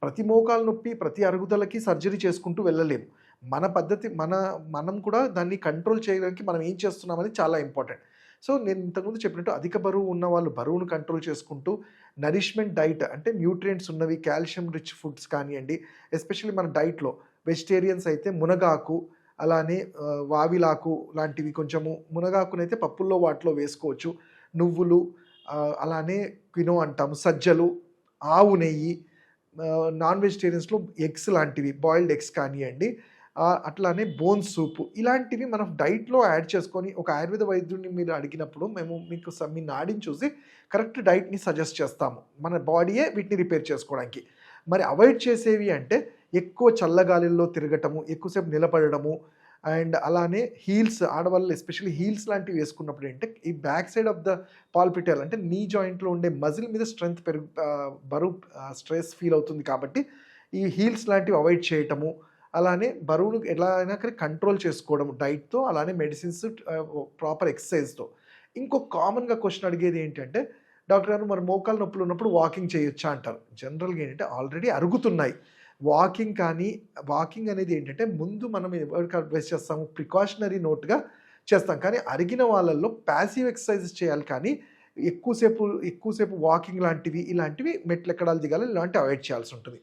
ప్రతి మోకాలు నొప్పి, ప్రతి అరుగుదలకి సర్జరీ చేసుకుంటూ వెళ్ళలేము. మన పద్ధతి మనం కూడా దాన్ని కంట్రోల్ చేయడానికి మనం ఏం చేస్తున్నామనేది చాలా ఇంపార్టెంట్. సో, నేను ఇంతకుముందు చెప్పినట్టు అధిక బరువు ఉన్నవాళ్ళు బరువును కంట్రోల్ చేసుకుంటూ, నరిష్మెంట్ డైట్ అంటే న్యూట్రియంట్స్ ఉన్నవి, కాల్షియం రిచ్ ఫుడ్స్ కానియండి, ఎస్పెషల్లీ మన డైట్‌లో వెజిటేరియన్స్ అయితే మునగాకు, అలానే వావిలాకు లాంటివి కొంచెము మునగాకునైతే పప్పుల్లో వాటిలో వేసుకోవచ్చు. నువ్వులు, అలానే క్వినో అంటాము, సజ్జలు, ఆవు నెయ్యి, నాన్ వెజిటేరియన్స్‌లో ఎగ్స్ లాంటివి, బాయిల్డ్ ఎగ్స్ కానియండి, అట్లానే బోన్ సూపు ఇలాంటివి మనం డైట్‌లో యాడ్ చేసుకొని, ఒక ఆయుర్వేద వైద్యుడిని మీరు అడిగినప్పుడు మేము మీకు మీ నాడిని చూసి కరెక్ట్ డైట్‌ని సజెస్ట్ చేస్తాము. మన బాడీయే వీటిని రిపేర్ చేసుకోవడానికి. మరి అవాయిడ్ చేసేవి అంటే ఎక్కువ చల్లగాలుల్లో తిరగటము, ఎక్కువసేపు నిలబడడము, అండ్ అలానే హీల్స్, ఆడవాళ్ళు ఎస్పెషల్లీ హీల్స్ లాంటివి వేసుకున్నప్పుడు ఏంటంటే ఈ బ్యాక్ సైడ్ ఆఫ్ ద పాల్పిటల్ అంటే నీ జాయింట్‌లో ఉండే మజిల్ మీద స్ట్రెంత్ బరువు స్ట్రెస్ ఫీల్ అవుతుంది కాబట్టి ఈ హీల్స్ లాంటివి అవాయిడ్ చేయటము, అలానే బరువును ఎలా అయినా కానీ కంట్రోల్ చేసుకోవడం డైట్‌తో, అలానే మెడిసిన్స్, ప్రాపర్ ఎక్సర్సైజ్‌తో. ఇంకో కామన్‌గా క్వెషన్ అడిగేది ఏంటంటే, డాక్టర్ గారు మరి మోకాలు నొప్పులు ఉన్నప్పుడు వాకింగ్ చేయొచ్చా అంటారు. జనరల్‌గా ఏంటంటే ఆల్రెడీ అరుగుతున్నాయి. వాకింగ్ అనేది ఏంటంటే ముందు మనం ఎవరికి అడ్వైస్ చేస్తాము, ప్రికాషనరీ నోట్‌గా చేస్తాం. కానీ అరిగిన వాళ్ళల్లో పాసివ్ ఎక్సర్సైజెస్ చేయాలి కానీ ఎక్కువసేపు వాకింగ్ లాంటివి, ఇలాంటివి మెట్లెక్కడాలు, దిగాలి ఇలాంటివి అవాయిడ్ చేయాల్సి ఉంటుంది.